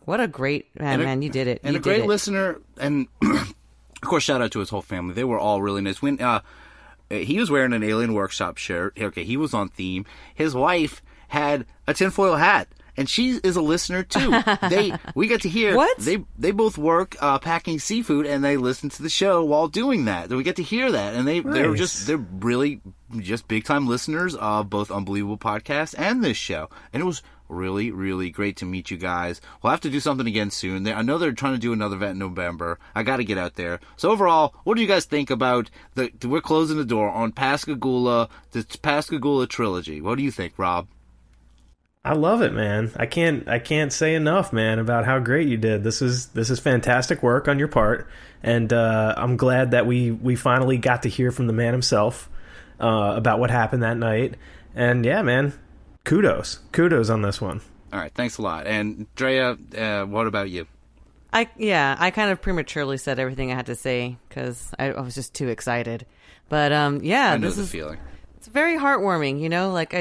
what a great man! You did it. And you a great did it. listener. And of course, shout out to his whole family. They were all really nice. When he was wearing an Alien Workshop shirt. Okay, he was on theme. His wife had a tinfoil hat. And she is a listener too. We get to hear what? They both work packing seafood, and they listen to the show while doing that. We get to hear that, and they're really just big time listeners of both Unbelievable Podcast and this show. And it was really, really great to meet you guys. We'll have to do something again soon. I know they're trying to do another event in November. I got to get out there. So overall, what do you guys think about we're closing the door on Pascagoula, the Pascagoula Trilogy? What do you think, Rob? I love it, man. I can't say enough, man, about how great you did. This is fantastic work on your part, and I'm glad that we finally got to hear from the man himself about what happened that night. And yeah, man, kudos on this one. All right, thanks a lot. And Drea, what about you? I kind of prematurely said everything I had to say because I was just too excited. But I know the feeling. It's very heartwarming, you know. Like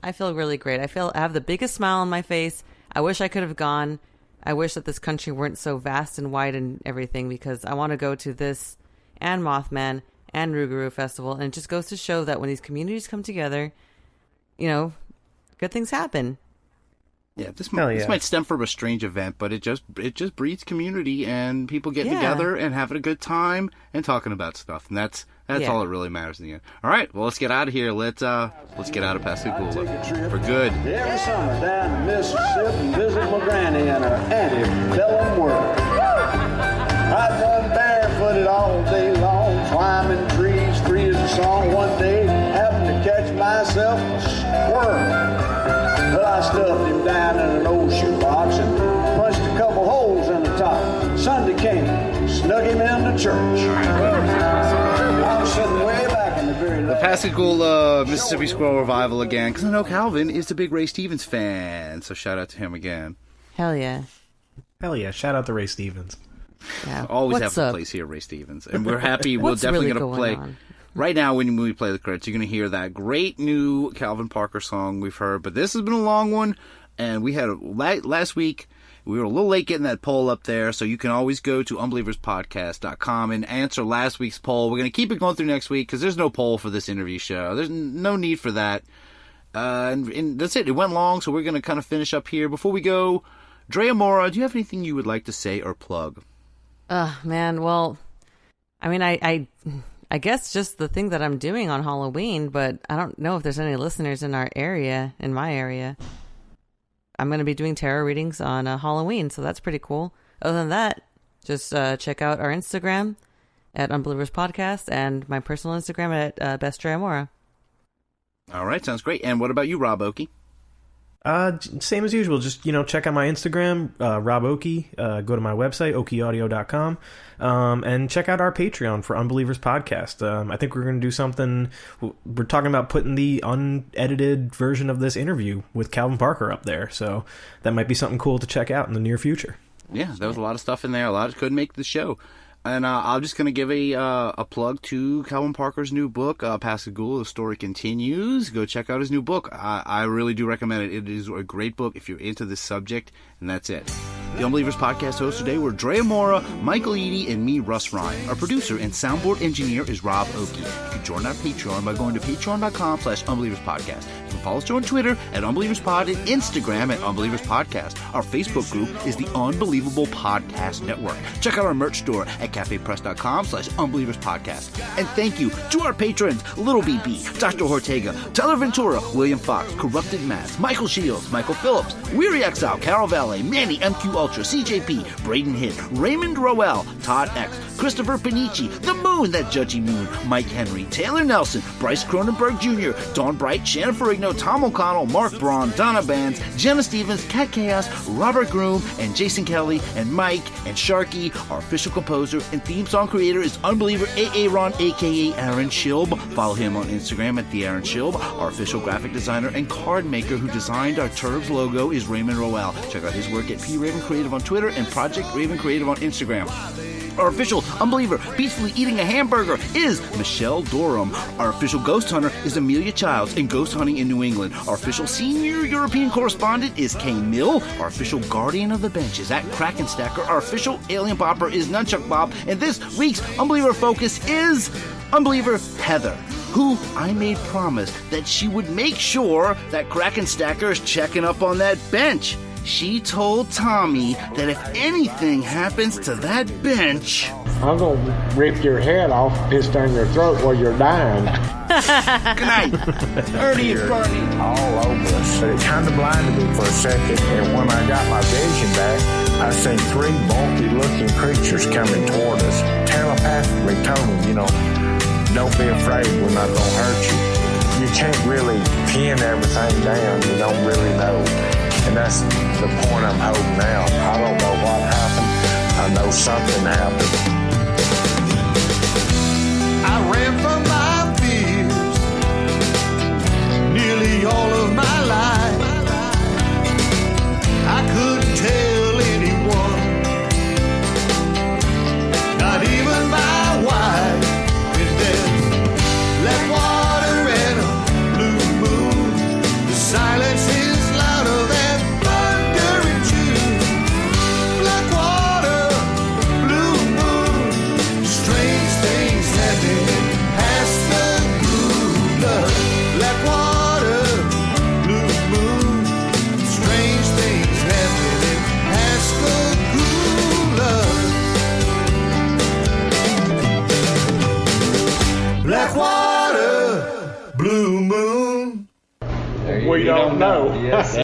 I feel really great. I have the biggest smile on my face. I wish I could have gone. I wish that this country weren't so vast and wide and everything, because I want to go to this and Mothman and Rougarou Festival. And it just goes to show that when these communities come together, you know, good things happen. Yeah, this might stem from a strange event, but it just breeds community and people getting together and having a good time and talking about stuff, and that's all that really matters in the end. All right, well, let's get out of here. Let's get out of Pascagoula for good. Every summer down to Mississippi and visit my granny in her antebellum world. I'd run barefooted all day long, climbing trees, free as a song. One day, happened to catch myself a squirrel. But I stuffed him down in an old shoebox and punched a couple holes in the top. Sunday came, snug him in the church. I'm sitting way back in the very The Pascagoula Mississippi Squirrel Revival again, because I know Calvin is a big Ray Stevens fan, so shout out to him again. Hell yeah. Shout out to Ray Stevens. Yeah. Always have a place here, Ray Stevens. And we're happy. We're definitely going to play. On? Right now, when we play the credits, you're going to hear that great new Calvin Parker song we've heard. But this has been a long one, and we had last week. We were a little late getting that poll up there, so you can always go to unbelieverspodcast.com and answer last week's poll. We're going to keep it going through next week because there's no poll for this interview show. There's no need for that. And that's it. It went long, so we're going to kind of finish up here. Before we go, Drea, Mora, do you have anything you would like to say or plug? Man, well, I mean, I guess just the thing that I'm doing on Halloween, but I don't know if there's any listeners in my area. I'm going to be doing tarot readings on Halloween, so that's pretty cool. Other than that, just check out our Instagram at Unbelievers Podcast and my personal Instagram at Best Drea Mora. All right, sounds great. And what about you, Rob Okey? Same as usual. Just, check out my Instagram, Rob Okey. Go to my website, okeyaudio.com, and check out our Patreon for Unbelievers Podcast. I think we're going to do something. We're talking about putting the unedited version of this interview with Calvin Parker up there. So that might be something cool to check out in the near future. Yeah, there was a lot of stuff in there. A lot couldn't make the show. And I'm just going to give a plug to Calvin Parker's new book, Pascagoula, The Story Continues. Go check out his new book. I really do recommend it. It is a great book if you're into this subject, and that's it. The Unbelievers Podcast hosts today were Drea Mora, Michael Eadie, and me, Rus Ryan. Our producer and soundboard engineer is Rob Okey. You can join our Patreon by going to patreon.com/unbelieverspodcast. You can follow us on Twitter at UnbelieversPod and Instagram at Unbelievers Podcast. Our Facebook group is the Unbelievable Podcast Network. Check out our merch store at cafepress.com/unbelieverspodcast. And thank you to our patrons, Little BB, Dr. Ortega, Tyler Ventura, William Fox, Corrupted Mass, Michael Shields, Michael Phillips, Weary Exile, Carol Valet, Manny MQ Ultra, CJP, Braden Hitt, Raymond Roel, Todd X, Christopher Panici, The Moon, that Judgy Moon, Mike Henry, Taylor Nelson, Bryce Cronenberg Jr., Dawn Bright, Shannon Ferrigno, Tom O'Connell, Mark Braun, Donna Bands, Jenna Stevens, Cat Chaos, Robert Groom, and Jason Kelly, and Mike, and Sharky. Our official composer and theme song creator is Unbeliever Aaron, a.k.a. Aaron Schilb. Follow him on Instagram at the Aaron Schilb. Our official graphic designer and card maker who designed our TIRBS logo is Raymond Roel. Check out his work at P Raven Creative on Twitter and Project Raven Creative on Instagram. Our official unbeliever peacefully eating a hamburger is Michelle Dorham. Our official ghost hunter is Amelia Childs in Ghost Hunting in New England. Our official senior European correspondent is Kay Mill. Our official guardian of the bench is at Krakenstacker. Our official alien popper is Nunchuck Bob. And this week's Unbeliever Focus is Unbeliever Heather, who I made promise that she would make sure that Krakenstacker is checking up on that bench. She told Tommy that if anything happens to that bench, I'm going to rip your head off, piss down your throat while you're dying. Good night. Ernie and Bernie. All over us. But it kind of blinded me for a second, and when I got my vision back, I seen 3 bulky-looking creatures coming toward us. Telepathically told me, don't be afraid, we're not going to hurt you. You can't really pin everything down. You don't really know. And that's the point I'm holding now. I don't know what happened. I know something happened. I ran from my fears nearly all of my life. I couldn't tell anyone, not even my wife. And then black water and a blue moon. The silence is louder than thunder in June. Black water, blue moon, strange things happening in Pascagoula. Black water, blue moon, strange things happening in Pascagoula. Black water, blue moon. We don't know. Yes.